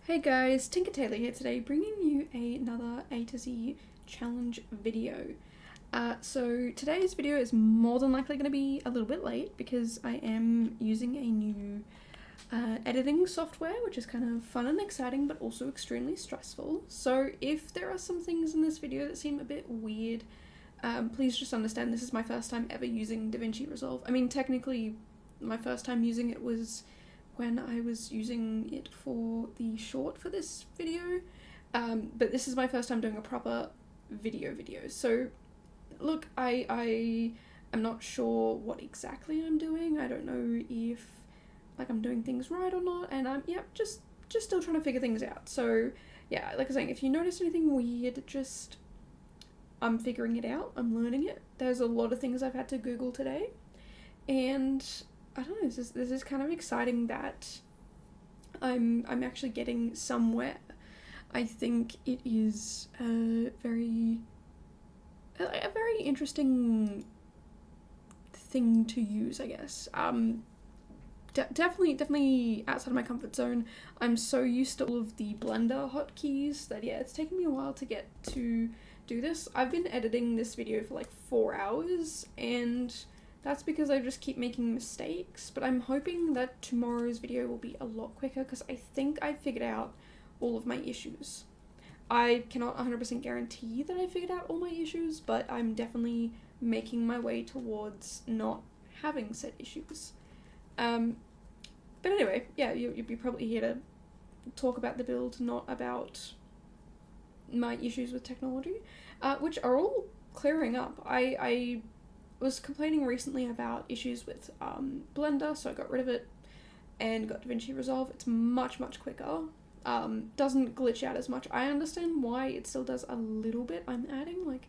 Hey guys, Tinker Taylor here today, bringing you another A to Z challenge video. So today's video is more than likely going to be a little bit late because I am using a new editing software, which is kind of fun and exciting, but also extremely stressful. So if there are some things in this video that seem a bit weird, please just understand this is my first time ever using DaVinci Resolve. I mean, technically, my first time using it was when I was using it for the short for this video, but this is my first time doing a proper video. So, look, I am not sure what exactly I'm doing. I don't know if I'm doing things right or not, and I'm just still trying to figure things out. So yeah, like I was saying, if you notice anything weird, just I'm figuring it out. I'm learning it. There's a lot of things I've had to Google today, and I don't know. This is kind of exciting that I'm actually getting somewhere. I think it is a very interesting thing to use, I guess. Definitely outside of my comfort zone. I'm so used to all of the Blender hotkeys that it's taken me a while to get to do this. I've been editing this video for like 4 hours, and that's because I just keep making mistakes, but I'm hoping that tomorrow's video will be a lot quicker because I think I figured out all of my issues. I cannot 100% guarantee that I figured out all my issues, but I'm definitely making my way towards not having said issues. But anyway, yeah, you'd be probably here to talk about the build, not about my issues with technology, which are all clearing up. I was complaining recently about issues with Blender, so I got rid of it and got DaVinci Resolve. It's much quicker. Doesn't glitch out as much. I understand why it still does a little bit. I'm adding like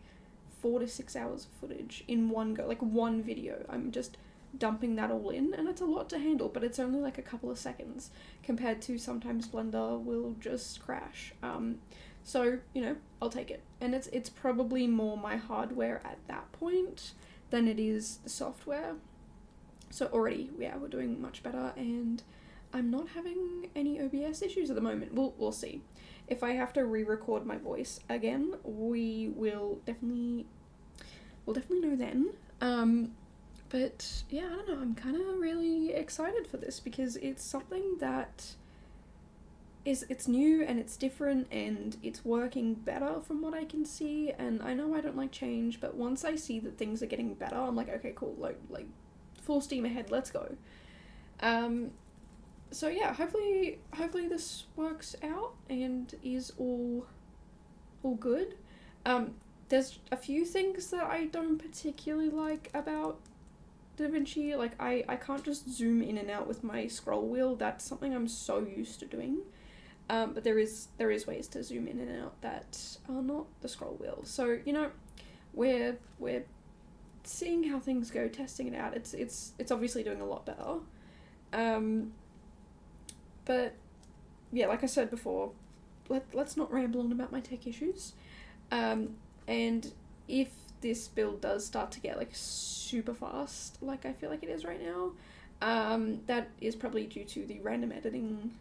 4 to 6 hours of footage in one go, like one video. I'm just dumping that all in, and it's a lot to handle, but it's only like a couple of seconds compared to sometimes Blender will just crash. So, I'll take it. And it's probably more my hardware at that point than it is the software. So already, we're doing much better, and I'm not having any OBS issues at the moment. We'll see. If I have to re-record my voice again, we'll definitely know then. But yeah, I don't know, I'm kind of really excited for this because it's something that it's new and it's different and it's working better from what I can see, and I know I don't like change, but once I see that things are getting better, I'm like, okay, cool, like full steam ahead, let's go. So yeah, hopefully this works out and is all good. There's a few things that I don't particularly like about DaVinci. Like, I can't just zoom in and out with my scroll wheel. That's something I'm so used to doing. But there is ways to zoom in and out that are not the scroll wheel. So, we're seeing how things go, testing it out. It's obviously doing a lot better. But yeah, like I said before, let's not ramble on about my tech issues. And if this build does start to get like super fast, like I feel like it is right now, that is probably due to the random editing,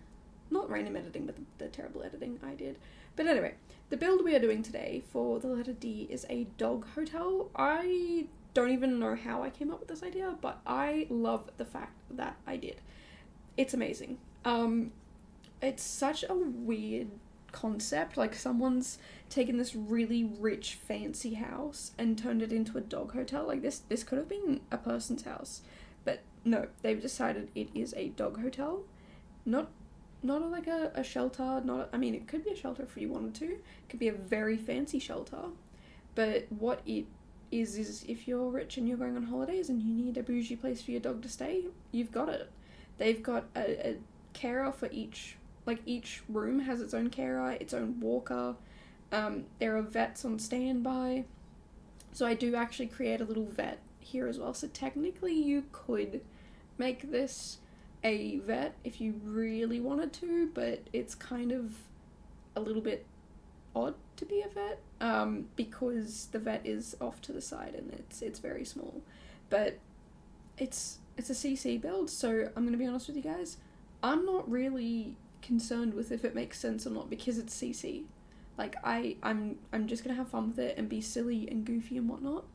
not random editing, but the terrible editing I did. But anyway, the build we are doing today for the letter D is a dog hotel. I don't even know how I came up with this idea, but I love the fact that I did. It's amazing. It's such a weird concept. Like, someone's taken this really rich, fancy house and turned it into a dog hotel. Like, this could have been a person's house, but no, they've decided it is a dog hotel. Not like a shelter. I mean, it could be a shelter if you wanted to. It could be a very fancy shelter, but what it is if you're rich and you're going on holidays and you need a bougie place for your dog to stay, you've got it. They've got a carer for each. Like, each room has its own carer, its own walker. There are vets on standby. So I do actually create a little vet here as well. So technically you could make this a vet if you really wanted to, but it's kind of a little bit odd to be a vet, because the vet is off to the side and it's very small. But it's a CC build, so I'm gonna be honest with you guys, I'm not really concerned with if it makes sense or not because it's CC. Like, I'm just gonna have fun with it and be silly and goofy and whatnot.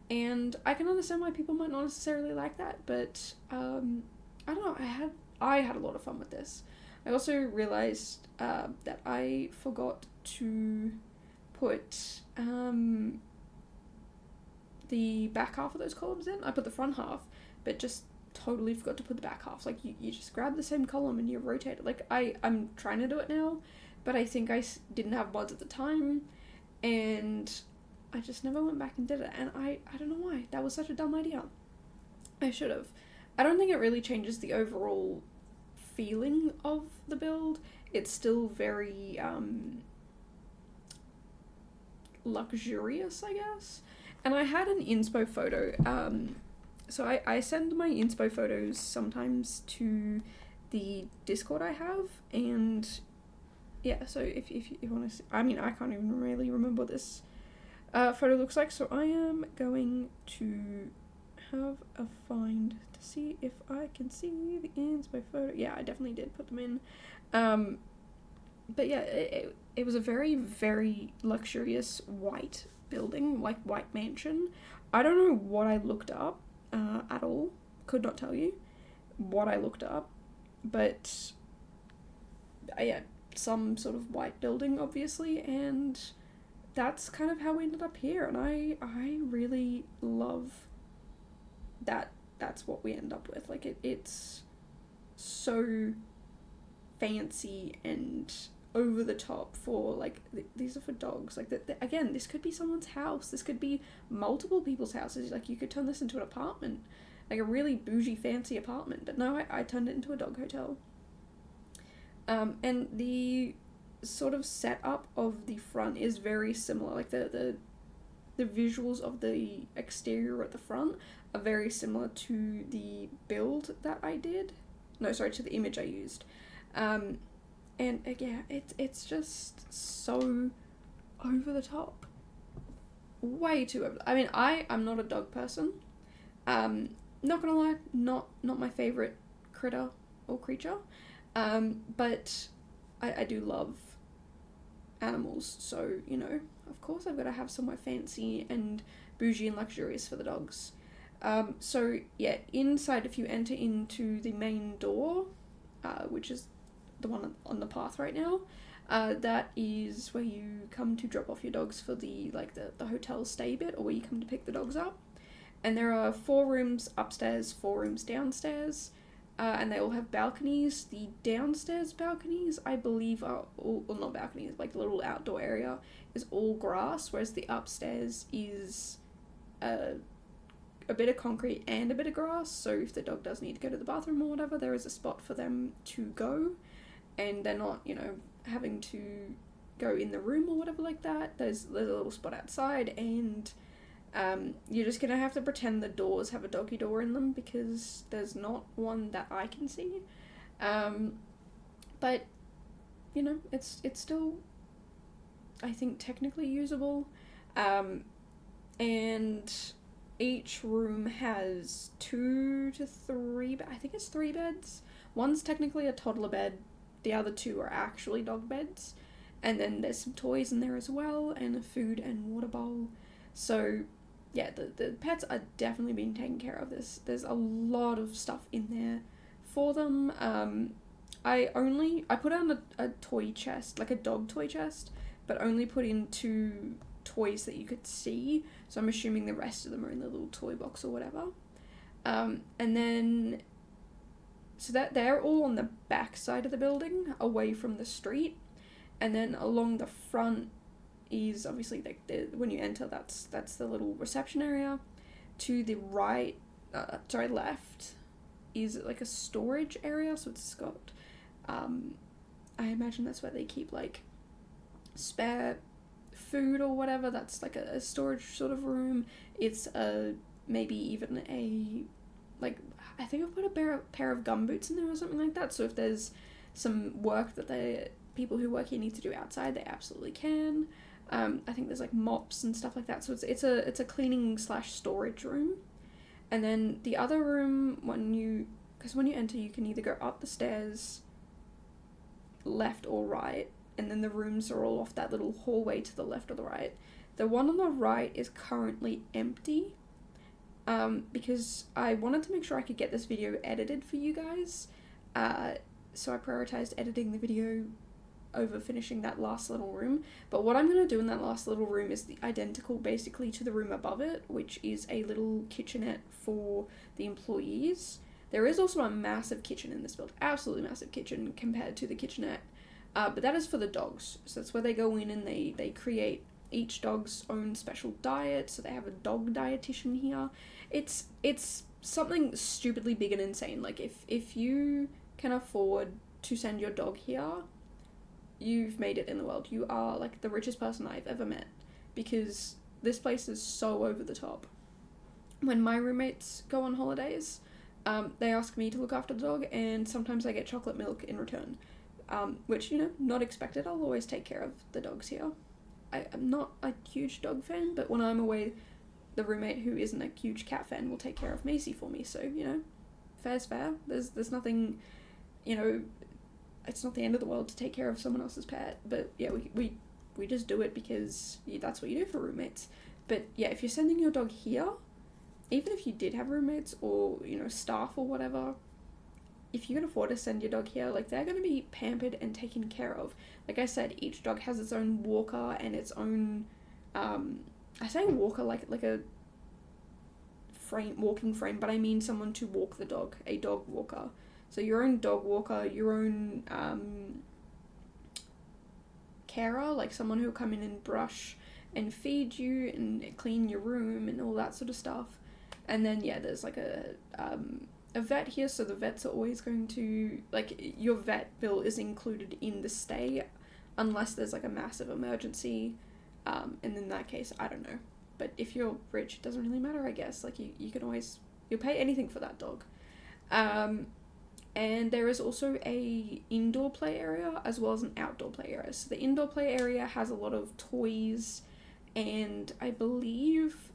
And I can understand why people might not necessarily like that, but I don't know, I had a lot of fun with this. I also realized that I forgot to put the back half of those columns in. I put the front half, but just totally forgot to put the back half. Like, you just grab the same column and you rotate it. Like, I'm trying to do it now, but I think I didn't have mods at the time, and I just never went back and did it, and I don't know why. That was such a dumb idea. I should have. I don't think it really changes the overall feeling of the build. It's still very luxurious, I guess. And I had an inspo photo. So I send my inspo photos sometimes to the Discord I have, and yeah, so if you want to see, I mean, I can't even really remember what this photo looks like, so I am going to have a find to see if I can see the inspo photo. Yeah, I definitely did put them in. But yeah, it was a very, very luxurious white building, like white mansion. I don't know what I looked up at all. Could not tell you what I looked up, but yeah, some sort of white building, obviously, and that's kind of how we ended up here, and I really love that that's what we end up with. Like, it's so fancy and over the top for, like, these are for dogs. Like, again, this could be someone's house, this could be multiple people's houses. Like, you could turn this into an apartment, like a really bougie fancy apartment, but no, I turned it into a dog hotel. And the sort of setup of the front is very similar. Like, the visuals of the exterior at the front are very similar to the build that I did. No, sorry, to the image I used. And yeah, it's just so over the top. Way too over. I mean, I'm not a dog person. Not gonna lie, not my favorite critter or creature. But I do love animals, so, you know, of course I've got to have somewhere fancy and bougie and luxurious for the dogs. So yeah, inside, if you enter into the main door, which is the one on the path right now, that is where you come to drop off your dogs for the hotel stay bit, or where you come to pick the dogs up. And there are 4 rooms upstairs, 4 rooms downstairs. And they all have balconies. The downstairs balconies, I believe, are all, well, not balconies, like the little outdoor area is all grass, whereas the upstairs is a bit of concrete and a bit of grass, so if the dog does need to go to the bathroom or whatever, there is a spot for them to go, and they're not, you know, having to go in the room or whatever like that. There's a little spot outside, and you're just gonna have to pretend the doors have a doggy door in them, because there's not one that I can see. But, you know, it's still, I think, technically usable. And each room has 2 to 3, I think it's 3 beds. One's technically a toddler bed, the other 2 are actually dog beds. And then there's some toys in there as well, and a food and water bowl. So yeah, the pets are definitely being taken care of. There's a lot of stuff in there for them. I put on a toy chest, like a dog toy chest, but only put in 2 toys that you could see, so I'm assuming the rest of them are in the little toy box or whatever. And then, so that they're all on the back side of the building, away from the street, and then along the front is obviously when you enter, that's the little reception area. To the right, left, is like a storage area, so it's got, I imagine that's where they keep like spare food or whatever. That's like a storage sort of room. It's maybe even a, like, I think I've put a pair of gumboots in there or something like that, so if there's some work that the people who work here need to do outside, they absolutely can. I think there's like mops and stuff like that, so it's a cleaning / storage room. And then the other room, because when you enter, you can either go up the stairs left or right, and then the rooms are all off that little hallway to the left or the right. The one on the right is currently empty, because I wanted to make sure I could get this video edited for you guys, so I prioritized editing the video over finishing that last little room. But what I'm going to do in that last little room is identical basically to the room above it, which is a little kitchenette for the employees. There is also a massive kitchen in this build, absolutely massive kitchen compared to the kitchenette, but that is for the dogs. So that's where they go in and they create each dog's own special diet, so they have a dog dietitian here. It's something stupidly big and insane. Like, if you can afford to send your dog here, you've made it in the world. You are like the richest person I've ever met, because this place is so over the top. When my roommates go on holidays, they ask me to look after the dog, and sometimes I get chocolate milk in return, which, you know, not expected. I'll always take care of the dogs here. I'm not a huge dog fan, but when I'm away, the roommate who isn't a huge cat fan will take care of Macy for me, so, you know, fair's fair. There's nothing, you know, it's not the end of the world to take care of someone else's pet, but yeah, we just do it because that's what you do for roommates. But yeah, if you're sending your dog here, even if you did have roommates or, you know, staff or whatever, if you can afford to send your dog here, like, they're going to be pampered and taken care of. Like I said, each dog has its own walker and its own, I say walker like a walking frame, but I mean someone to walk the dog, a dog walker. So your own dog walker, your own carer, like someone who'll come in and brush and feed you and clean your room and all that sort of stuff. And then, yeah, there's like a vet here, so the vets are always going to, like, your vet bill is included in the stay unless there's like a massive emergency, and in that case, I don't know. But if you're rich, it doesn't really matter, I guess. Like, you can always, you'll pay anything for that dog. And there is also a indoor play area as well as an outdoor play area. So the indoor play area has a lot of toys, and I believe,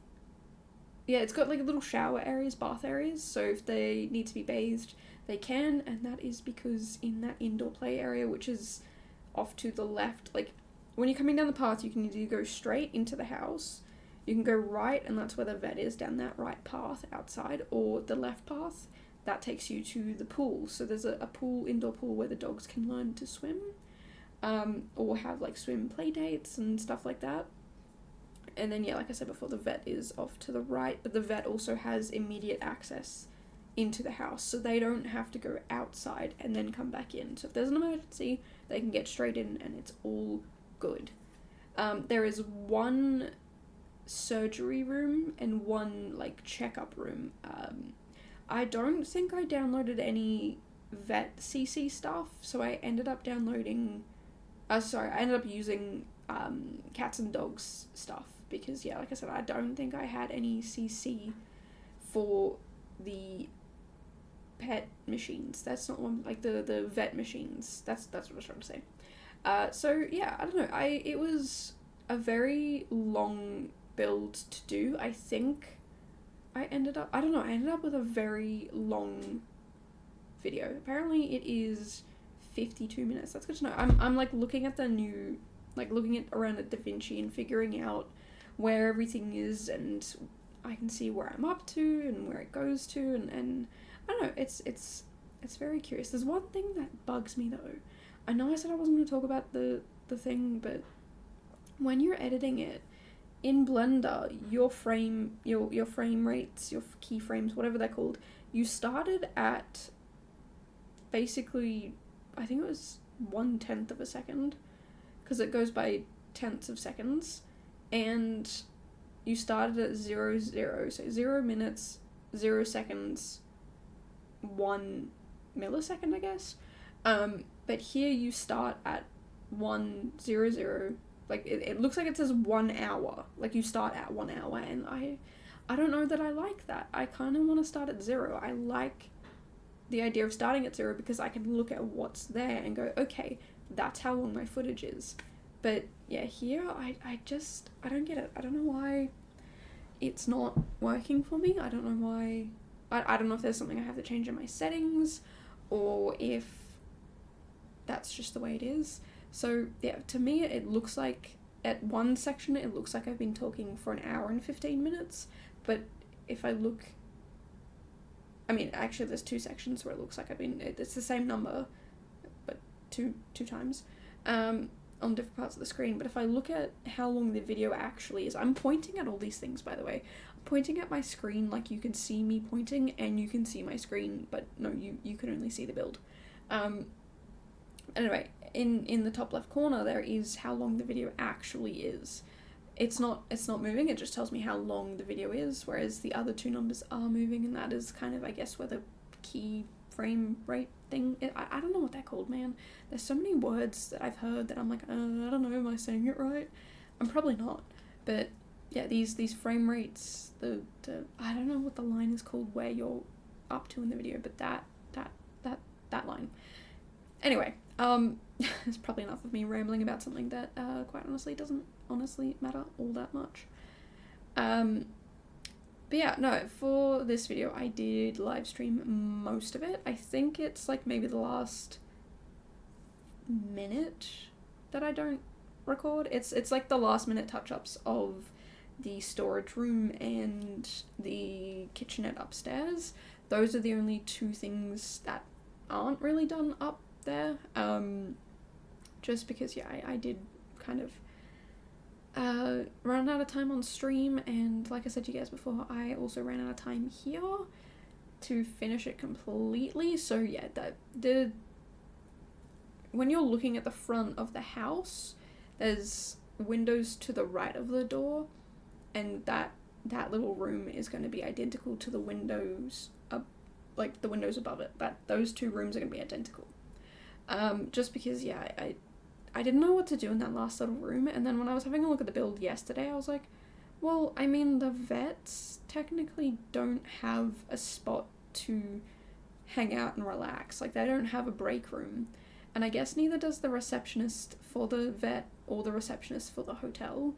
yeah, it's got like little shower areas, bath areas, so if they need to be bathed, they can, and that is because in that indoor play area, which is off to the left, like, when you're coming down the path, you can either go straight into the house, you can go right, and that's where the vet is, down that right path outside, or the left path, that takes you to the pool. So there's a pool, indoor pool, where the dogs can learn to swim, or have like swim play dates and stuff like that. And then, yeah, like I said before, the vet is off to the right, but the vet also has immediate access into the house, so they don't have to go outside and then come back in. So if there's an emergency, they can get straight in and it's all good. There is one surgery room and one like checkup room. I don't think I downloaded any vet CC stuff, so I ended up downloading, I ended up using cats and dogs stuff, because, yeah, like I said, I don't think I had any CC for the pet machines. That's not one, like the vet machines. That's what I was trying to say. So yeah, I don't know. It was a very long build to do. I think I ended up with a very long video. Apparently it is 52 minutes. That's good to know. I'm like looking at looking at around at DaVinci and figuring out where everything is, and I can see where I'm up to and where it goes to, and I don't know, it's very curious. There's one thing that bugs me though. I know I said I wasn't going to talk about the thing, but when you're editing it in Blender, your frame rates, your keyframes, whatever they're called, you started at basically, I think it was 1/10 of a second, because it goes by tenths of seconds, and you started at 0, 0, so 0 minutes, 0 seconds, 1 millisecond, I guess. But here you start at 1, 0, 0, like it looks like it says 1 hour, like you start at 1 hour, and I don't know that I like that. I kind of want to start at 0. I like the idea of starting at 0 because I can look at what's there and go, okay, that's how long my footage is. But yeah, here I don't get it. I don't know why it's not working for me. I don't know why. I don't know if there's something I have to change in my settings, or if that's just the way it is. So yeah, to me it looks like at one section it looks like I've been talking for an hour and 15 minutes, but if I look, I mean actually there's two sections where it looks like it's the same number but two times on different parts of the screen. But if I look at how long the video actually is, I'm pointing at all these things, by the way. I'm pointing at my screen like you can see me pointing and you can see my screen, but no, you can only see the build. Anyway, in the top left corner there is how long the video actually is. It's not moving, it just tells me how long the video is, whereas the other two numbers are moving, and that is kind of, I guess, where the key frame rate thing, I don't know what they're called, man. There's so many words that I've heard that I'm like, I don't know, am I saying it right? I'm probably not, but yeah, these frame rates, the I don't know what the line is called where you're up to in the video, but that line. Anyway, it's probably enough of me rambling about something that quite honestly doesn't honestly matter all that much. But yeah, no, for this video I did live stream most of it. I think it's like maybe the last minute that I don't record. It's like the last minute touch-ups of the storage room and the kitchenette upstairs. Those are the only two things that aren't really done up there. Just because, yeah, I did kind of run out of time on stream, and like I said to you guys before, I also ran out of time here to finish it completely. So yeah, when you're looking at the front of the house, there's windows to the right of the door, and that little room is going to be identical to the windows like the windows above it. Those two rooms are going to be identical. Just because, yeah, I didn't know what to do in that last little room, and then when I was having a look at the build yesterday, I was like, well, I mean, the vets technically don't have a spot to hang out and relax. Like, they don't have a break room, and I guess neither does the receptionist for the vet or the receptionist for the hotel.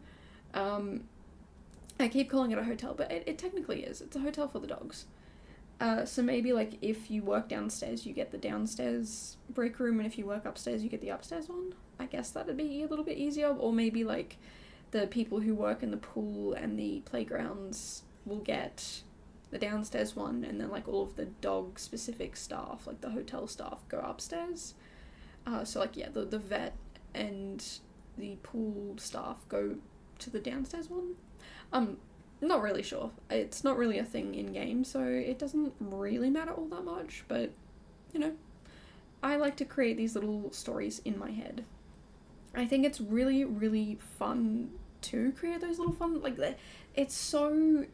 I keep calling it a hotel, but it technically is. It's a hotel for the dogs. So maybe, like, if you work downstairs, you get the downstairs break room, and if you work upstairs, you get the upstairs one. I guess that'd be a little bit easier. Or maybe, like, the people who work in the pool and the playgrounds will get the downstairs one, and then, like, all of the dog-specific staff, like the hotel staff, go upstairs. So, like, yeah, the vet and the pool staff go to the downstairs one. Not really sure. It's not really a thing in game, so it doesn't really matter all that much, but, you know, I like to create these little stories in my head. I think it's really, really fun to create those little fun, like, it's so,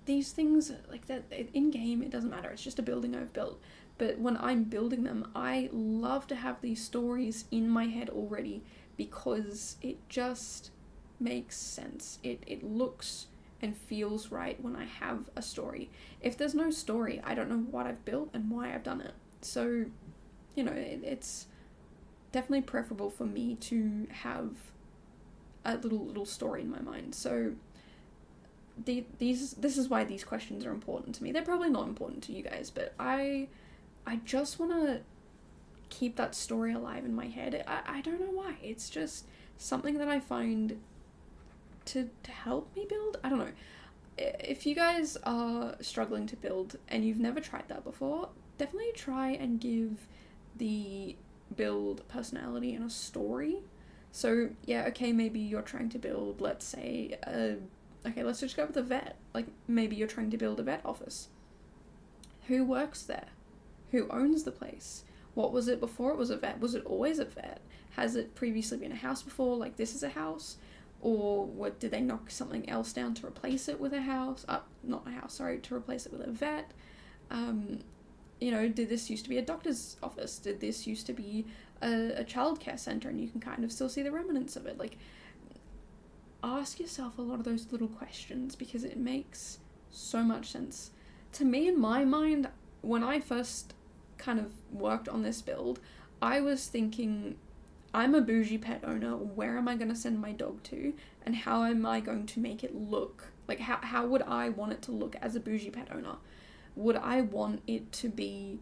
these things, like, that in game, it doesn't matter, it's just a building I've built, but when I'm building them, I love to have these stories in my head already, because it just makes sense. It looks and feels right when I have a story. If there's no story, I don't know what I've built and why I've done it. So, you know, it's definitely preferable for me to have a little story in my mind. So this is why these questions are important to me. They're probably not important to you guys, but I just want to keep that story alive in my head. I don't know why. It's just something that I find to help me build. I don't know. If you guys are struggling to build and you've never tried that before, definitely try and give the build personality and a story. So yeah, okay, maybe you're trying to build, let's say, okay, let's just go with a vet. Like, maybe you're trying to build a vet office. Who works there? Who owns the place? What was it before it was a vet? Was it always a vet? Has it previously been a house before, like this is a house? Or did they knock something else down to replace it with a house? Not a house, sorry, to replace it with a vet. You know, did this used to be a doctor's office? Did this used to be a childcare center, and you can kind of still see the remnants of it? Like, ask yourself a lot of those little questions, because it makes so much sense. To me, in my mind, when I first kind of worked on this build, I was thinking, I'm a bougie pet owner, where am I going to send my dog to, and how am I going to make it look? Like, how would I want it to look as a bougie pet owner? Would I want it to be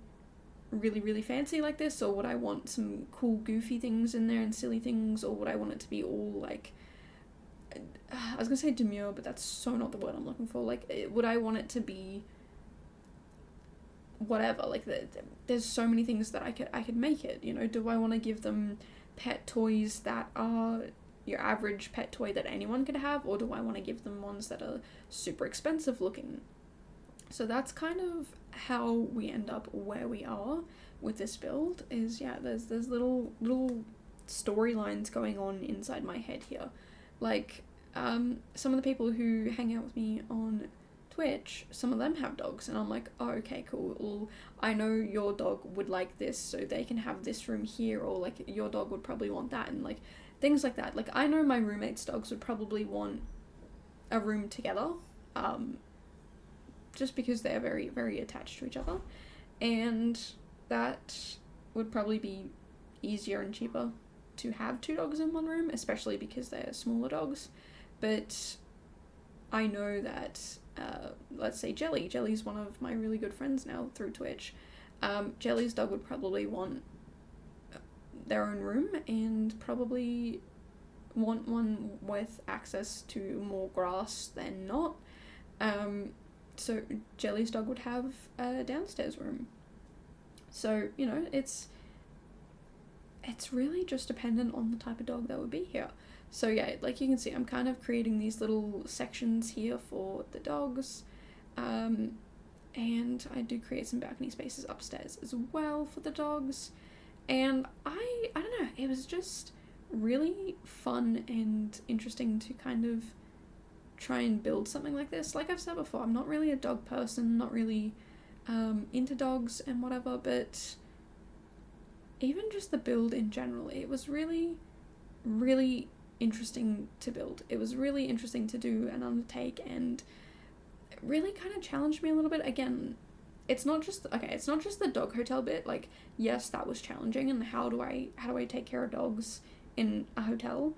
really, really fancy like this, or would I want some cool, goofy things in there and silly things, or would I want it to be all like, I was gonna say demure, but that's so not the word I'm looking for. Like, would I want it to be whatever? Like, there's so many things that I could make it. You know, do I want to give them pet toys that are your average pet toy that anyone could have, or do I want to give them ones that are super expensive looking? So that's kind of how we end up where we are with this build. Is there's little storylines going on inside my head here. Like, some of the people who hang out with me on Twitch, some of them have dogs, and I'm like, oh, okay, cool. Well, I know your dog would like this, so they can have this room here, or like your dog would probably want that, and like things like that. Like, I know my roommates' dogs would probably want a room together, just because they're very, very attached to each other, and that would probably be easier and cheaper to have two dogs in one room, especially because they're smaller dogs. But I know that, let's say Jelly's one of my really good friends now through Twitch. Jelly's dog would probably want their own room, and probably want one with access to more grass than not. So Jelly's dog would have a downstairs room. So, you know, it's really just dependent on the type of dog that would be here. So yeah, like you can see, I'm kind of creating these little sections here for the dogs. And I do create some balcony spaces upstairs as well for the dogs. And I don't know, it was just really fun and interesting to kind of try and build something like this. Like I've said before, I'm not really a dog person, not really into dogs and whatever, but even just the build in general, it was really, really interesting to build. It was really interesting to do and undertake, and it really kind of challenged me a little bit. Again, it's not just the dog hotel bit. Like, yes, that was challenging, and how do I take care of dogs in a hotel,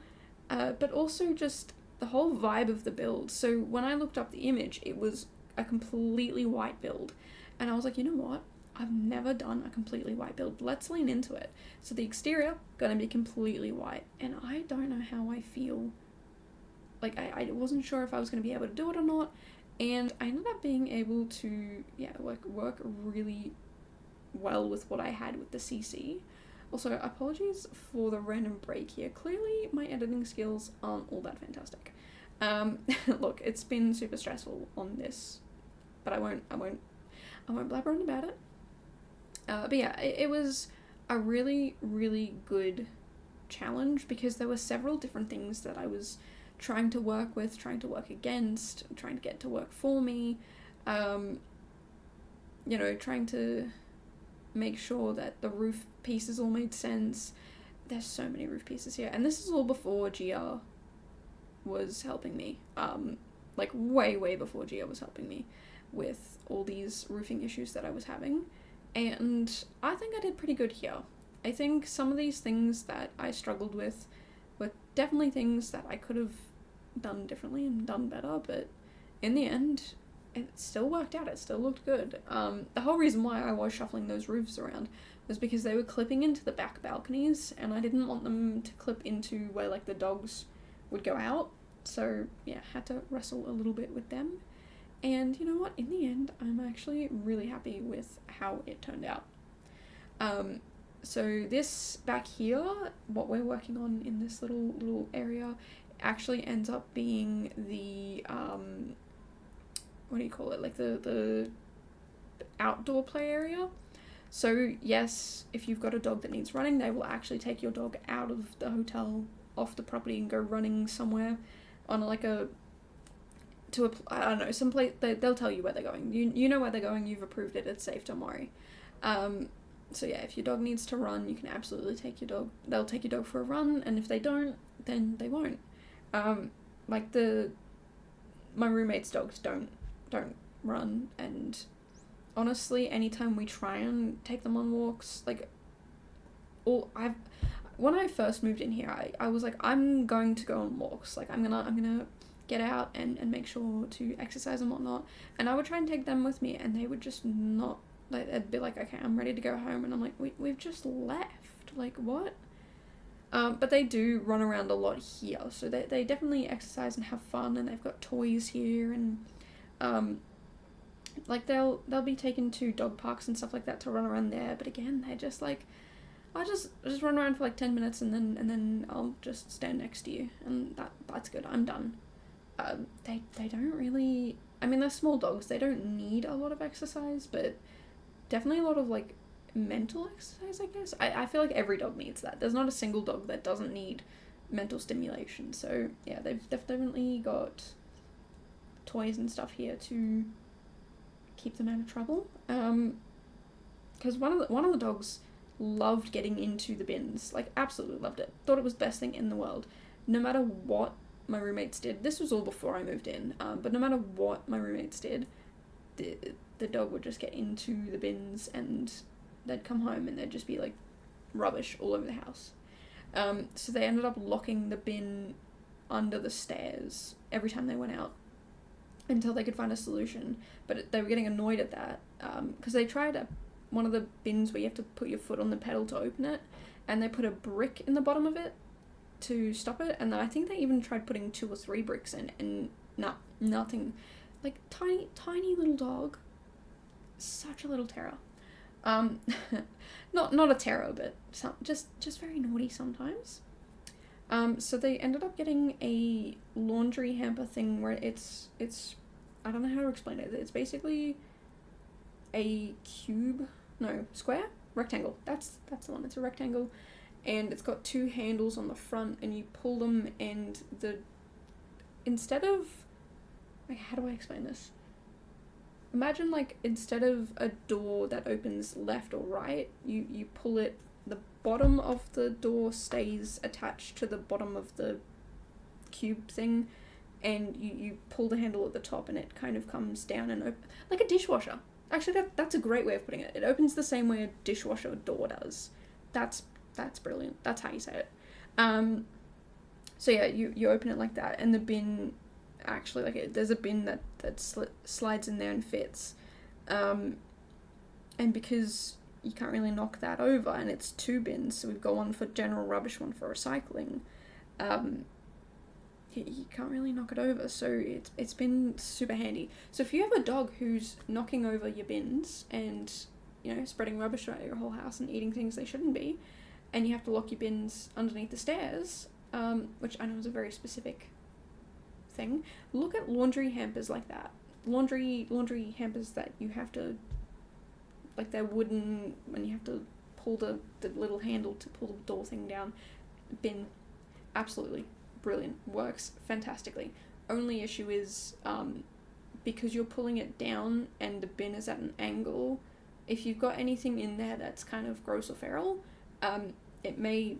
but also just the whole vibe of the build. So when I looked up the image, it was a completely white build, and I was like, you know what, I've never done a completely white build, let's lean into it. So the exterior gonna be completely white, and I don't know how I feel. Like, I wasn't sure if I was gonna be able to do it or not, and I ended up being able to work really well with what I had with the CC. Also, apologies for the random break here. Clearly, my editing skills aren't all that fantastic. Look, it's been super stressful on this, but I won't blabber on about it. But yeah, it was a really, really good challenge, because there were several different things that I was trying to work with, trying to work against, trying to get to work for me. You know, trying to make sure that the roof pieces all made sense. There's so many roof pieces here, and this is all before Gia was helping me. Like way before Gia was helping me with all these roofing issues that I was having. And I think I did pretty good here. I think some of these things that I struggled with were definitely things that I could have done differently and done better, but in the end, it still worked out. It still looked good. The whole reason why I was shuffling those roofs around was because they were clipping into the back balconies, and I didn't want them to clip into where, like, the dogs would go out. So, yeah, had to wrestle a little bit with them. And you know what? In the end, I'm actually really happy with how it turned out. So this back here, what we're working on in this little area, actually ends up being the, what do you call it? Like the outdoor play area. So yes, if you've got a dog that needs running, they will actually take your dog out of the hotel, off the property, and go running somewhere on I don't know, some place. They'll tell you where they're going. You know where they're going. You've approved it. It's safe. Don't worry. So yeah, if your dog needs to run, you can absolutely take your dog. They'll take your dog for a run, and if they don't, then they won't. Like my roommate's dogs don't run, and honestly, anytime we try and take them on walks, like, when I first moved in here, I was like, I'm going to go on walks. Like, I'm gonna get out and make sure to exercise and whatnot. And I would try and take them with me, and they would just not Like, they'd be like, okay, I'm ready to go home, and I'm like, we've just left. Like, what? But they do run around a lot here, so they definitely exercise and have fun, and they've got toys here, and like they'll be taken to dog parks and stuff like that to run around there. But again, they're just like, I just run around for like 10 minutes, and then I'll just stand next to you, and that's good. I'm done. They don't really. I mean, they're small dogs. They don't need a lot of exercise, but definitely a lot of like mental exercise, I guess. I feel like every dog needs that. There's not a single dog that doesn't need mental stimulation. So yeah, they've definitely got toys and stuff here to keep them out of trouble. Because one of the dogs loved getting into the bins, like absolutely loved it. Thought it was the best thing in the world. No matter what my roommates did, this was all before I moved in. But no matter what my roommates did, the dog would just get into the bins, and they'd come home and there'd just be like rubbish all over the house. So they ended up locking the bin under the stairs every time they went out until they could find a solution. But they were getting annoyed at that because they tried one of the bins where you have to put your foot on the pedal to open it, and they put a brick in the bottom of it to stop it, and then I think they even tried putting 2 or 3 bricks in, and nothing. Like, tiny little dog, such a little terror. Not a terror, but just very naughty sometimes. So they ended up getting a laundry hamper thing where it's I don't know how to explain it. It's basically a square? Rectangle. That's the one. It's a rectangle, and it's got 2 handles on the front, and you pull them, and instead of, like, how do I explain this? Imagine, like, instead of a door that opens left or right, you pull it, the bottom of the door stays attached to the bottom of the cube thing, and you pull the handle at the top, and it kind of comes down and open, like a dishwasher. Actually, that's a great way of putting it. It opens the same way a dishwasher door does. That's brilliant. That's how you say it. So yeah, you open it like that, and the bin actually, like, there's a bin that slides in there and fits. And because you can't really knock that over, and it's 2 bins, so we've got one for general rubbish, one for recycling. You can't really knock it over, so it's been super handy. So if you have a dog who's knocking over your bins and, you know, spreading rubbish around your whole house and eating things they shouldn't be, and you have to lock your bins underneath the stairs, which I know is a very specific thing, look at laundry hampers like that. Laundry hampers that you have to, like, they're wooden, and you have to pull the little handle to pull the door thing down. Bin, absolutely brilliant, works fantastically. Only issue is because you're pulling it down and the bin is at an angle, if you've got anything in there that's kind of gross or feral, it may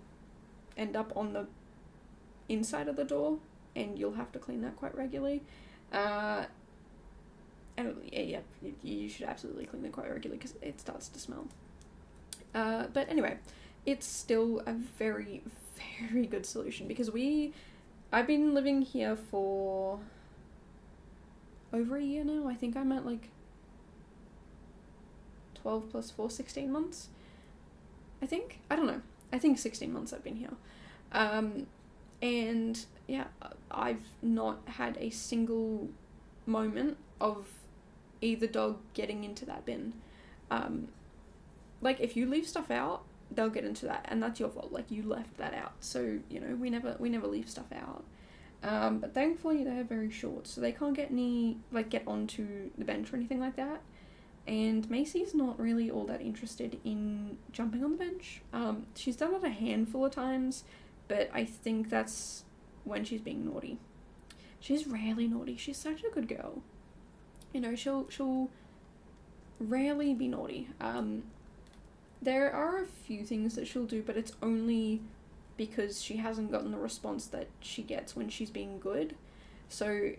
end up on the inside of the door, and you'll have to clean that quite regularly. And yeah, you should absolutely clean it quite regularly because it starts to smell. But anyway, it's still a very, very good solution because I've been living here for over a year now. I think I'm at like 12 plus 4, 16 months. I don't know. I think 16 months I've been here. And yeah, I've not had a single moment of either dog getting into that bin. Like, if you leave stuff out, they'll get into that, and that's your fault. Like, you left that out, so, you know, we never leave stuff out. But thankfully they're very short, so they can't get onto the bench or anything like that. And Macy's not really all that interested in jumping on the bench. She's done it a handful of times, but I think that's when she's being naughty. She's rarely naughty. She's such a good girl. You know, she'll rarely be naughty. There are a few things that she'll do, but it's only because she hasn't gotten the response that she gets when she's being good. So,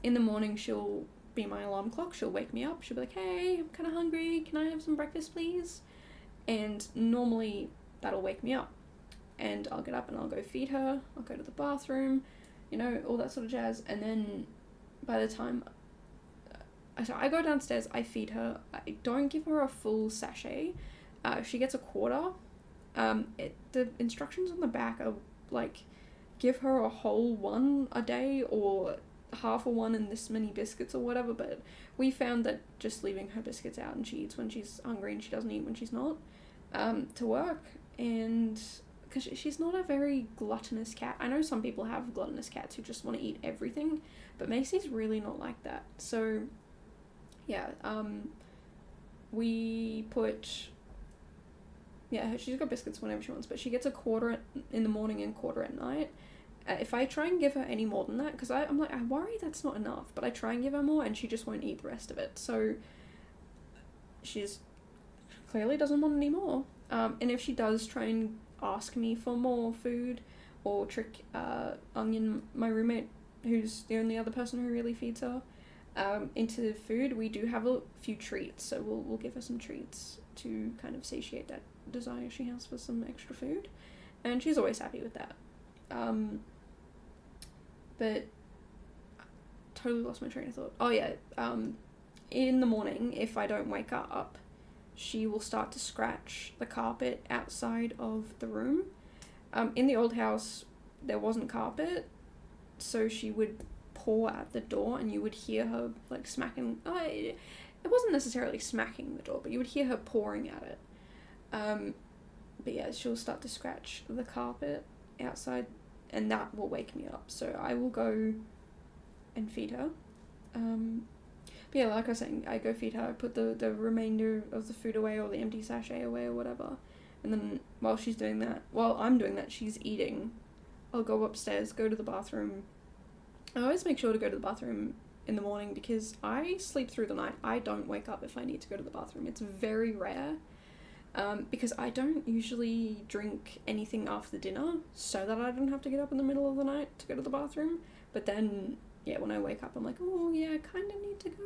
in the morning, she'll be my alarm clock. She'll wake me up. She'll be like, hey, I'm kind of hungry. Can I have some breakfast, please? And normally, that'll wake me up. And I'll get up and I'll go feed her. I'll go to the bathroom, you know, all that sort of jazz. And then by the time So I go downstairs, I feed her. I don't give her a full sachet. She gets a quarter. The instructions on the back are like, give her a whole one a day or half a one and this many biscuits or whatever, but we found that just leaving her biscuits out and she eats when she's hungry and she doesn't eat when she's not, to work. And because she's not a very gluttonous cat. I know some people have gluttonous cats who just want to eat everything, but Macy's really not like that. So yeah, we put, yeah, she's got biscuits whenever she wants, but she gets a quarter in the morning and quarter at night. If I try and give her any more than that, because I'm like, I worry that's not enough, but I try and give her more and she just won't eat the rest of it. So she's clearly doesn't want any more. And if she does try and ask me for more food or trick Onion, my roommate, who's the only other person who really feeds her, into food, we do have a few treats. So we'll give her some treats to kind of satiate that desire she has for some extra food. And she's always happy with that. But totally lost my train of thought. Oh yeah, in the morning, if I don't wake up, she will start to scratch the carpet outside of the room. In the old house, there wasn't carpet, so she would paw at the door and you would hear her like smacking. It wasn't necessarily smacking the door, but you would hear her pawing at it. But yeah, she'll start to scratch the carpet outside and that will wake me up. So I will go and feed her. But yeah, like I was saying, I go feed her, I put the remainder of the food away or the empty sachet away or whatever. And then while I'm doing that, she's eating. I'll go upstairs, go to the bathroom. I always make sure to go to the bathroom in the morning because I sleep through the night. I don't wake up if I need to go to the bathroom. It's very rare. Because I don't usually drink anything after dinner so that I don't have to get up in the middle of the night to go to the bathroom. But then, yeah, when I wake up, I'm like, oh, yeah, I kind of need to go.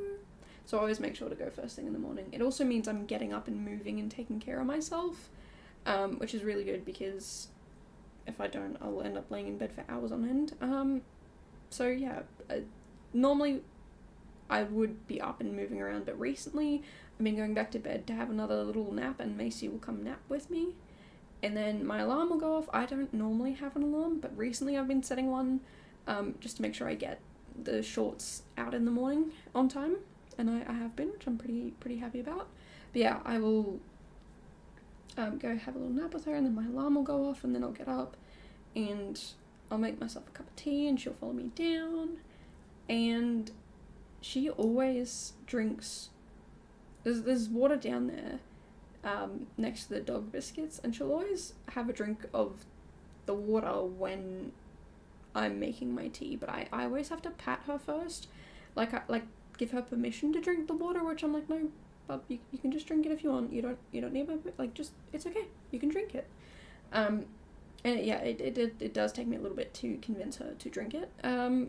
So I always make sure to go first thing in the morning. It also means I'm getting up and moving and taking care of myself, which is really good because if I don't, I'll end up laying in bed for hours on end. So, yeah, normally I would be up and moving around, but recently I've been going back to bed to have another little nap and Macy will come nap with me and then my alarm will go off. I don't normally have an alarm, but recently I've been setting one just to make sure I get the shorts out in the morning on time, and I have been, which I'm pretty happy about. But yeah, I will go have a little nap with her and then my alarm will go off and then I'll get up and I'll make myself a cup of tea and she'll follow me down, and she always drinks. There's water down there next to the dog biscuits, and she'll always have a drink of the water when I'm making my tea, but I always have to pat her first, like give her permission to drink the water, which I'm like, no, but you can just drink it if you want. You don't need my, like, just, it's okay, you can drink it. And yeah, it does take me a little bit to convince her to drink it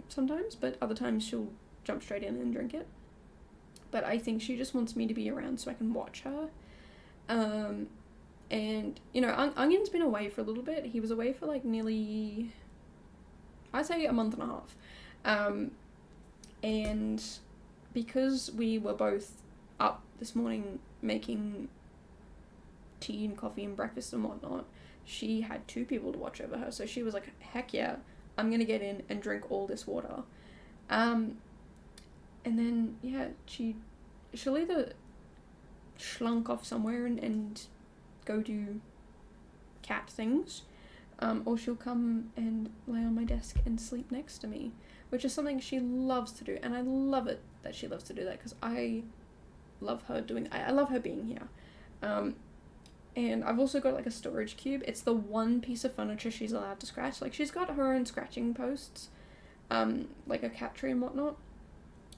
sometimes, but other times she'll jump straight in and drink it. But I think she just wants me to be around so I can watch her. And, you know, Onion's been away for a little bit. He was away for, like, nearly, I'd say a month and a half. And because we were both up this morning making tea and coffee and breakfast and whatnot, she had 2 people to watch over her. So she was like, heck yeah, I'm going to get in and drink all this water. And then, yeah, she'll either slunk off somewhere and go do cat things, or she'll come and lay on my desk and sleep next to me, which is something she loves to do, and I love it that she loves to do that, because I love her I love her being here. And I've also got, like, a storage cube. It's the one piece of furniture she's allowed to scratch. Like, she's got her own scratching posts, like a cat tree and whatnot.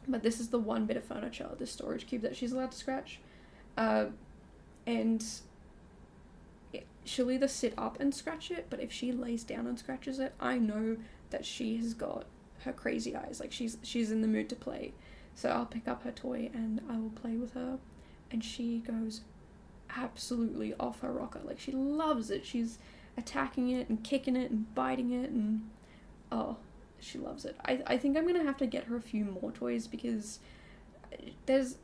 But this is the one bit of furniture, this storage cube, that she's allowed to scratch. And she'll either sit up and scratch it, but if she lays down and scratches it, I know that she has got her crazy eyes. Like, she's in the mood to play. So I'll pick up her toy and I will play with her. And she goes absolutely off her rocker. Like, she loves it. She's attacking it and kicking it and biting it, and oh, she loves it. I think I'm gonna have to get her a few more toys because there's,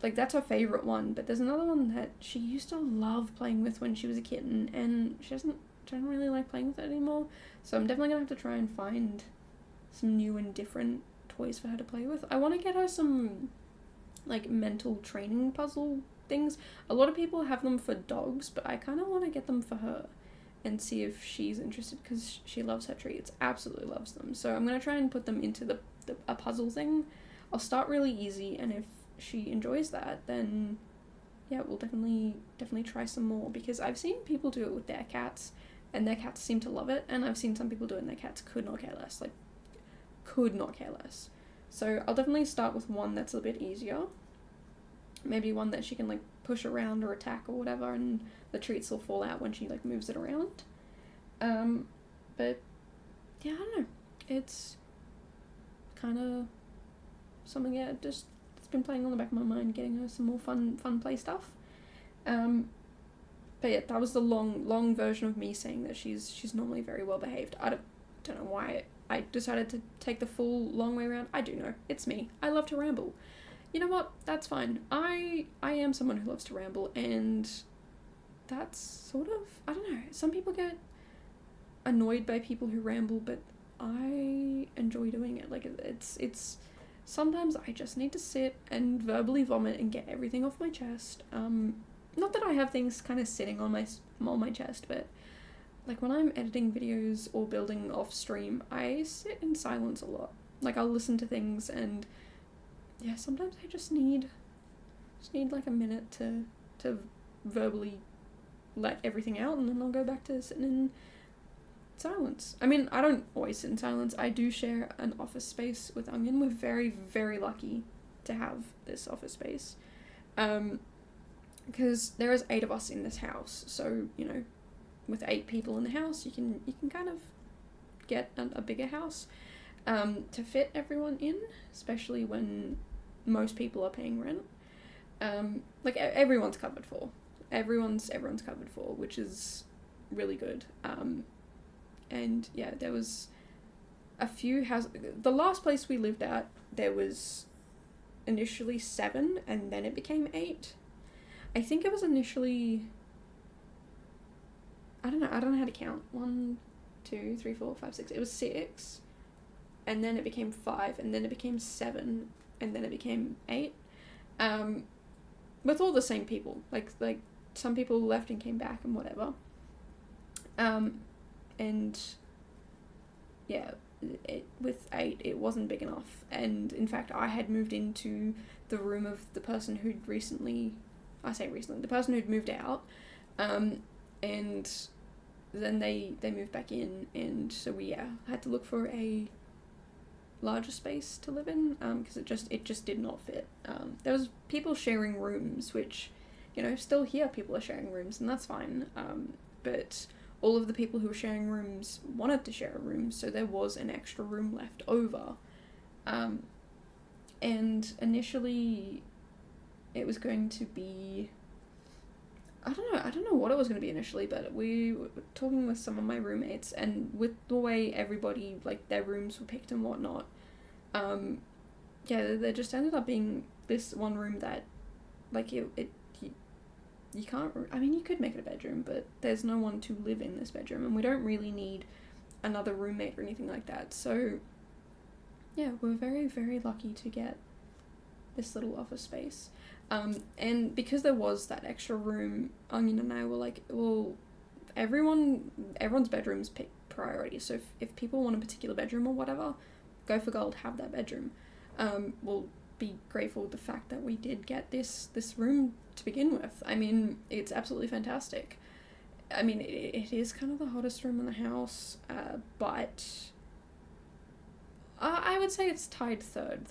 like, that's her favourite one, but there's another one that she used to love playing with when she was a kitten, and she doesn't really like playing with it anymore, so I'm definitely gonna have to try and find some new and different toys for her to play with. I want to get her some, like, mental training puzzle things. A lot of people have them for dogs, but I kind of want to get them for her and see if she's interested, because she loves her treats, absolutely loves them. So I'm going to try and put them into a puzzle thing. I'll start really easy, and if she enjoys that, then yeah, we'll definitely try some more, because I've seen people do it with their cats, and their cats seem to love it, and I've seen some people do it and their cats could not care less, like, could not care less. So I'll definitely start with one that's a bit easier, maybe one that she can, like, push around or attack or whatever, and the treats will fall out when she, like, moves it around. But yeah, I don't know, it's kind of something, yeah, just, it's been playing on the back of my mind, getting her some more fun play stuff. But yeah, that was the long version of me saying that she's normally very well behaved. I don't know why I decided to take the full long way around. I do know, it's me. I love to ramble. You know what? That's fine. I am someone who loves to ramble, and that's sort of, I don't know, some people get annoyed by people who ramble, but I enjoy doing it. Like, it's sometimes I just need to sit and verbally vomit and get everything off my chest. Not that I have things kind of sitting on my chest, but like when I'm editing videos or building off stream, I sit in silence a lot. Like, I'll listen to things, and yeah, sometimes I just need like a minute to verbally let everything out, and then I'll go back to sitting in silence. I mean, I don't always sit in silence. I do share an office space with Onion. We're very, very lucky to have this office space. Because there is 8 of us in this house, so, you know, with 8 people in the house, you can kind of get a bigger house to fit everyone in, especially when most people are paying rent. Like, everyone's covered for. Everyone's covered for, which is really good. And yeah, there was a few houses. The last place we lived at, there was initially 7, and then it became 8. I think it was initially, I don't know how to count. 1, 2, 3, 4, 5, 6. It was 6, and then it became 5, and then it became 7, and then it became 8. With all the same people. Like some people left and came back and whatever. And yeah, with 8, it wasn't big enough. And in fact, I had moved into the room of the person who'd the person who'd moved out, and then they moved back in, and so we had to look for a larger space to live in, because it just did not fit. There was people sharing rooms, which, you know, still here people are sharing rooms, and that's fine, but all of the people who were sharing rooms wanted to share a room, so there was an extra room left over. And initially it was going to be, I don't know what it was going to be initially, but we were talking with some of my roommates, and with the way everybody, like, their rooms were picked and whatnot, there just ended up being this one room that, like, you can't, I mean, you could make it a bedroom, but there's no one to live in this bedroom, and we don't really need another roommate or anything like that. So yeah, we're very, very lucky to get this little office space. And because there was that extra room, Onion and I were like, well, everyone's bedrooms pick priority, so if people want a particular bedroom or whatever, go for gold, have that bedroom. We'll be grateful with the fact that we did get this room to begin with. I mean, it's absolutely fantastic. I mean, it is kind of the hottest room in the house, but I would say it's tied third.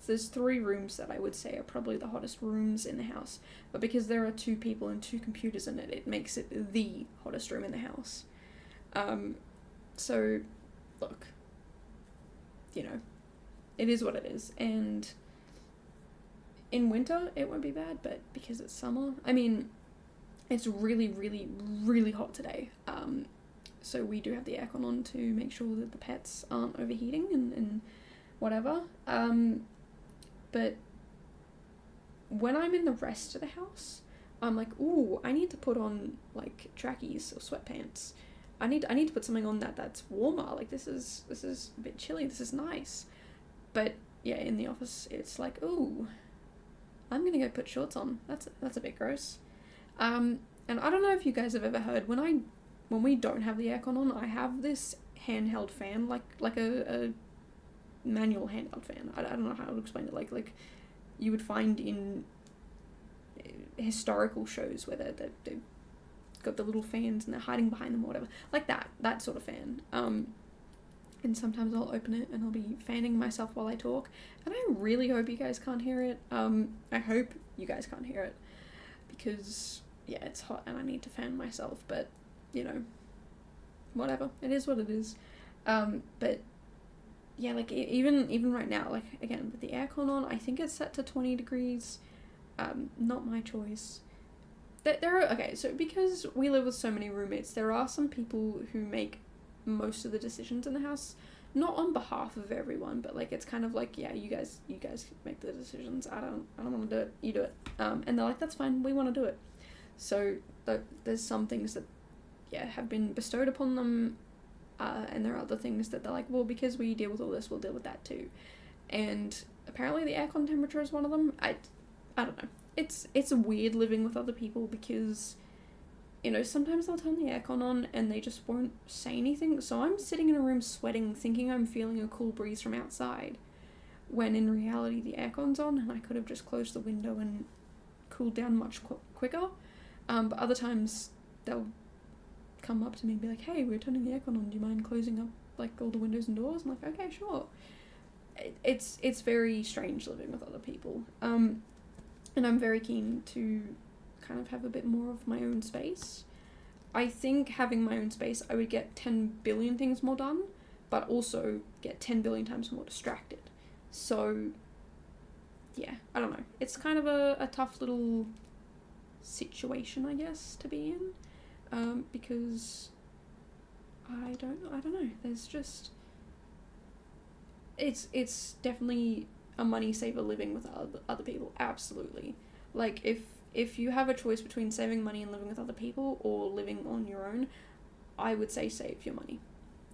There's 3 rooms that I would say are probably the hottest rooms in the house, but because there are 2 people and 2 computers in it, it makes it the hottest room in the house. So, look, you know, it is what it is, and in winter it won't be bad, but because it's summer, I mean, it's really, really, really hot today, so we do have the aircon on to make sure that the pets aren't overheating and whatever, But when I'm in the rest of the house, I'm like, ooh, I need to put on like trackies or sweatpants. I need to put something on that's warmer. Like this is a bit chilly. This is nice. But yeah, in the office, it's like, ooh, I'm gonna go put shorts on. That's a bit gross. And I don't know if you guys have ever heard, when we don't have the aircon on, I have this handheld fan, like a manual handheld fan. I don't know how to explain it. Like you would find in historical shows where they've got the little fans and they're hiding behind them or whatever. Like that sort of fan. And sometimes I'll open it and I'll be fanning myself while I talk. And I really hope you guys can't hear it. I hope you guys can't hear it. Because, yeah, it's hot and I need to fan myself. But, you know, whatever. It is what it is. But, yeah, like, even right now, like, again, with the aircon on, I think it's set to 20 degrees. Not my choice. Okay, so because we live with so many roommates, there are some people who make most of the decisions in the house, not on behalf of everyone, but like it's kind of like, yeah, you guys make the decisions. I don't want to do it. You do it. And they're like, that's fine. We want to do it. So there's some things that, yeah, have been bestowed upon them, and there are other things that they're like, well, because we deal with all this, we'll deal with that too. And apparently the aircon temperature is one of them. I don't know. It's weird living with other people because, you know, sometimes they'll turn the aircon on and they just won't say anything. So I'm sitting in a room sweating, thinking I'm feeling a cool breeze from outside, when in reality the aircon's on and I could have just closed the window and cooled down much quicker. But other times they'll come up to me and be like, hey, we're turning the aircon on. Do you mind closing up like all the windows and doors? I'm like, okay, sure. It's very strange living with other people. And I'm very keen to kind of have a bit more of my own space. I think having my own space, I would get 10 billion things more done, but also get 10 billion times more distracted. So, yeah, I don't know. It's kind of a tough little situation, I guess, to be in, because I don't know. There's just, it's definitely a money saver living with other people, absolutely. Like, if you have a choice between saving money and living with other people or living on your own, I would say save your money.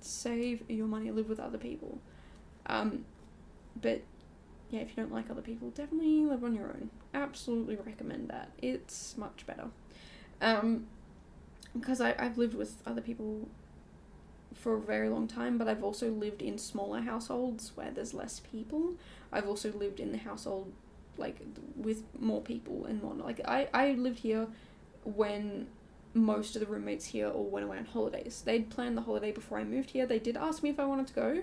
Save your money, live with other people. But yeah, if you don't like other people, definitely live on your own. Absolutely recommend that. It's much better. Because I've lived with other people for a very long time, but I've also lived in smaller households where there's less people. I've also lived in the household like with more people and whatnot. Like I lived here when most of the roommates here all went away on holidays. They'd planned the holiday before I moved here. They did ask me if I wanted to go,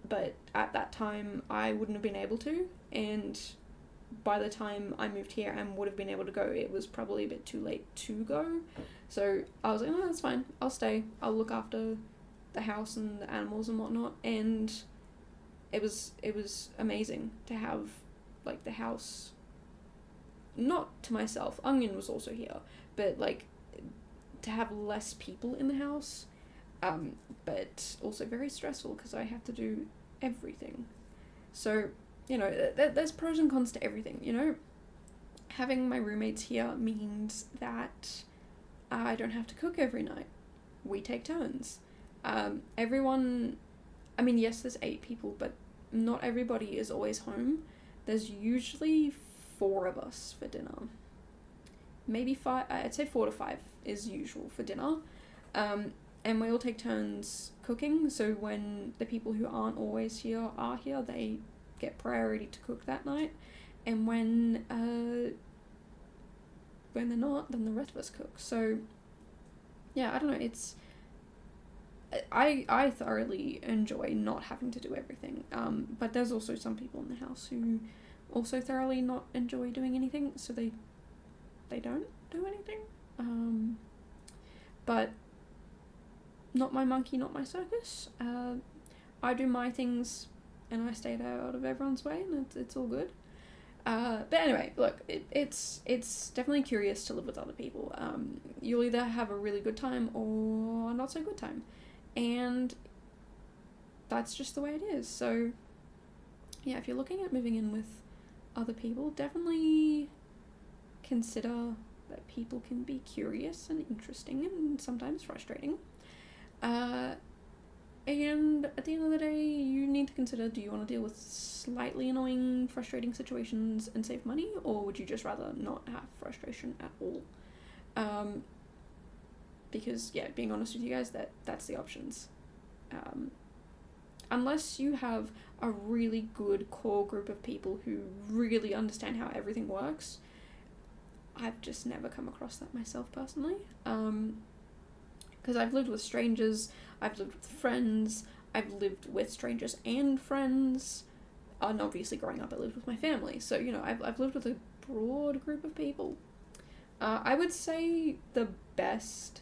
but at that time I wouldn't have been able to, and by the time I moved here and would have been able to go, it was probably a bit too late to go. So I was like, no, that's fine, I'll stay, I'll look after the house and the animals and whatnot. And it was amazing to have like the house not to myself. Onion was also here, but like to have less people in the house, but also very stressful because I have to do everything. So, you know, there's pros and cons to everything, you know. Having my roommates here means that I don't have to cook every night. We take turns. Everyone, I mean, yes, there's 8 people, but not everybody is always home. There's usually 4 of us for dinner. Maybe 5, I'd say 4 to 5 is usual for dinner. And we all take turns cooking, so when the people who aren't always here are here, they get priority to cook that night. And when they're not, then the rest of us cook. So, yeah, I don't know, it's... I thoroughly enjoy not having to do everything, but there's also some people in the house who also thoroughly not enjoy doing anything, so they don't do anything, but not my monkey, not my circus. I do my things and I stay out of everyone's way, and it's all good. But anyway, look, it's definitely curious to live with other people. You'll either have a really good time or not so good time. And that's just the way it is. So, yeah, if you're looking at moving in with other people, definitely consider that people can be curious and interesting and sometimes frustrating. And at the end of the day, you need to consider, do you want to deal with slightly annoying, frustrating situations and save money, or would you just rather not have frustration at all? Because, yeah, being honest with you guys, that's the options. Unless you have a really good core group of people who really understand how everything works, I've just never come across that myself personally. Because I've lived with strangers, I've lived with friends, I've lived with strangers and friends, and obviously growing up I lived with my family, so, you know, I've lived with a broad group of people. I would say the best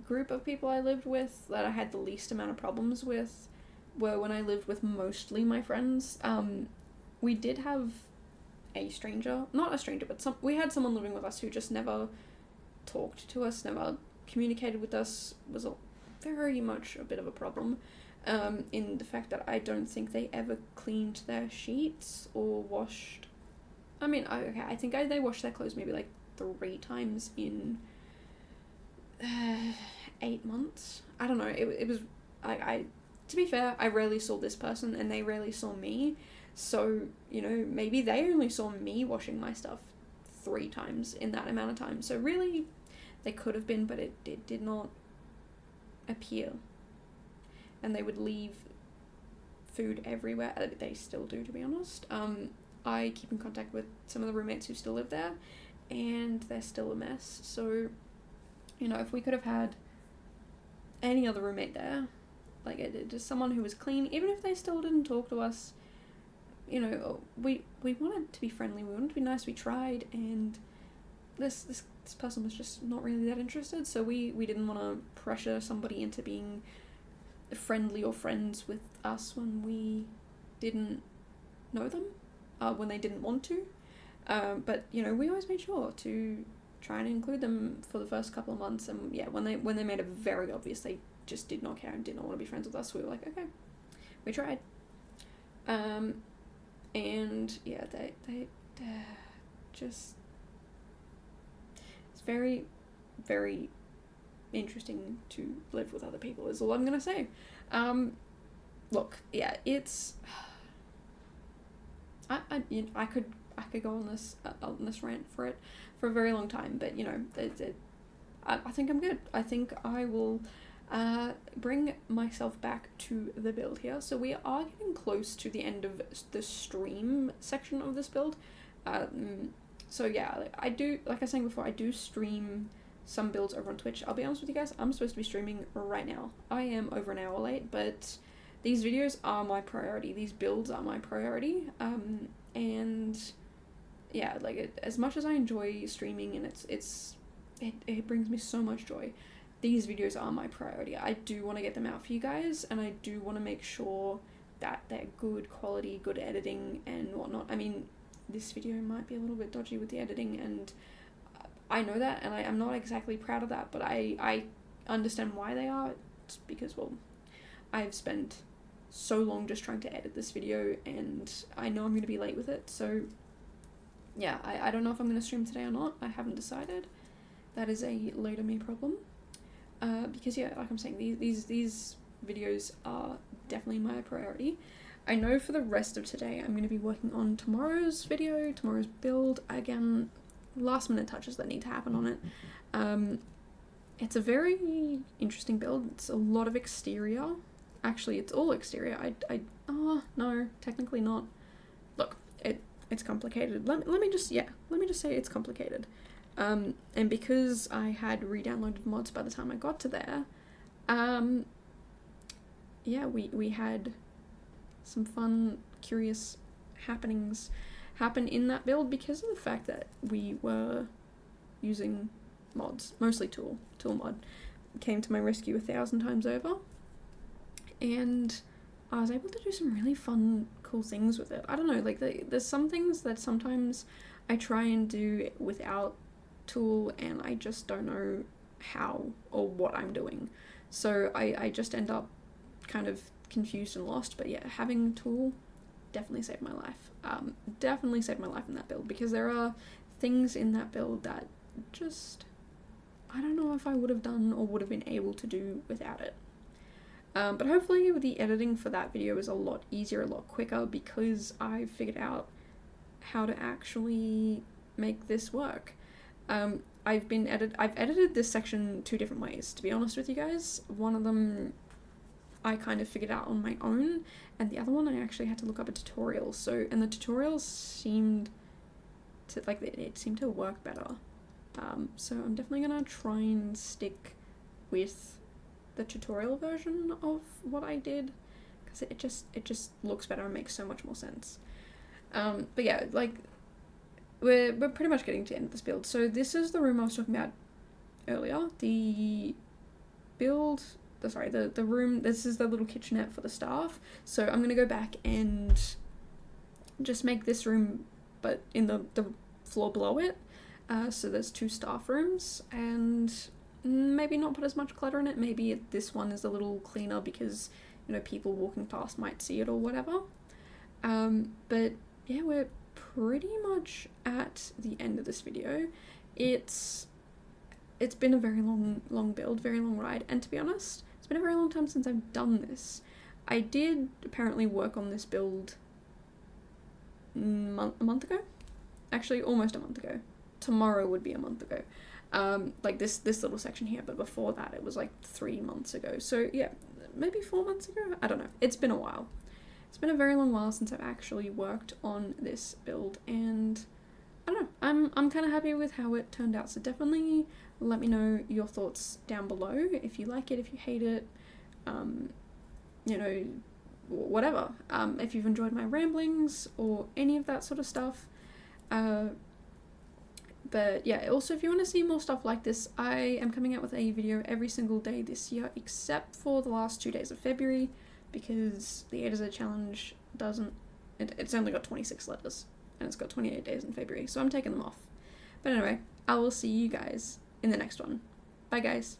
group of people I lived with that I had the least amount of problems with were when I lived with mostly my friends. We did have a stranger, not a stranger, but we had someone living with us who just never talked to us, never communicated with us, was very much a bit of a problem, in the fact that I don't think they ever cleaned their sheets or washed, I think they washed their clothes maybe like 3 times in 8 months. I don't know, it was, to be fair, I rarely saw this person and they rarely saw me, so, you know, maybe they only saw me washing my stuff 3 times in that amount of time, so really, they could have been, but it did not appear. And they would leave food everywhere. They still do, to be honest. I keep in contact with some of the roommates who still live there, and they're still a mess. So, you know, if we could have had any other roommate there, like just someone who was clean, even if they still didn't talk to us, you know, we wanted to be friendly, we wanted to be nice, we tried, and this person was just not really that interested, so we didn't want to pressure somebody into being friendly or friends with us when we didn't know them, when they didn't want to, but, you know, we always made sure to try and include them for the first couple of months, and yeah, when they made it very obvious they just did not care and did not want to be friends with us, we were like, okay, we tried. And yeah, they just, it's very, very interesting to live with other people is all I'm gonna say. Look, yeah, it's, I could go on this rant for a very long time, but, you know, I think I'm good. I think I will bring myself back to the build here. So we are getting close to the end of the stream section of this build. So yeah, like I was saying before, I do stream some builds over on Twitch. I'll be honest with you guys, I'm supposed to be streaming right now. I am over an hour late, but these videos are my priority. These builds are my priority. And yeah, like, as much as I enjoy streaming and it brings me so much joy, these videos are my priority. I do want to get them out for you guys, and I do want to make sure that they're good quality, good editing and whatnot. I mean, this video might be a little bit dodgy with the editing, and I know that, and I'm not exactly proud of that, but I understand why they are. It's because, well, I've spent so long just trying to edit this video, and I know I'm going to be late with it, so yeah, I don't know if I'm going to stream today or not. I haven't decided. That is a later me problem. Because yeah, like I'm saying, these videos are definitely my priority. I know for the rest of today I'm going to be working on tomorrow's video, tomorrow's build. Again, last minute touches that need to happen on it. It's a very interesting build. It's a lot of exterior. Actually, it's all exterior. No, technically not. Look, it's complicated. Let me just say it's complicated. And because I had re-downloaded mods by the time I got to there, yeah, we had some fun, curious happenings happen in that build because of the fact that we were using mods, mostly Tool mod came to my rescue 1,000 times over, and I was able to do some really fun, cool things with it. I don't know, like, there's some things that sometimes I try and do without Tool, and I just don't know how or what I'm doing. So I just end up kind of confused and lost. But yeah, having Tool definitely saved my life. Definitely saved my life in that build, because there are things in that build that just, I don't know if I would have done or would have been able to do without it. But hopefully the editing for that video is a lot easier, a lot quicker, because I figured out how to actually make this work. I've edited this section 2 different ways, to be honest with you guys. One of them I kind of figured out on my own, and the other one I actually had to look up a tutorial. So, and the tutorials seemed to, like, it seemed to work better. So I'm definitely gonna try and stick with the tutorial version of what I did, because it just looks better and makes so much more sense. But yeah, like, we're pretty much getting to the end of this build. So this is the room I was talking about earlier. The room, this is the little kitchenette for the staff. So I'm gonna go back and just make this room, but in the floor below it. So there's 2 staff rooms, and maybe not put as much clutter in it. Maybe this one is a little cleaner because, you know, people walking past might see it or whatever. But yeah, we're pretty much at the end of this video. It's been a very long build, very long ride, and to be honest, it's been a very long time since I've done this. I did apparently work on this build a month ago? Actually, almost a month ago. Tomorrow would be a month ago. Like this little section here, but before that it was like 3 months ago. So yeah, maybe 4 months ago? I don't know. It's been a while. It's been a very long while since I've actually worked on this build, and I don't know, I'm kind of happy with how it turned out. So definitely let me know your thoughts down below, if you like it, if you hate it, you know, whatever. If you've enjoyed my ramblings or any of that sort of stuff. But yeah, also if you want to see more stuff like this, I am coming out with a video every single day this year, except for the last 2 days of February, because the A to Z challenge it's only got 26 letters, and it's got 28 days in February, so I'm taking them off. But anyway, I will see you guys in the next one. Bye guys.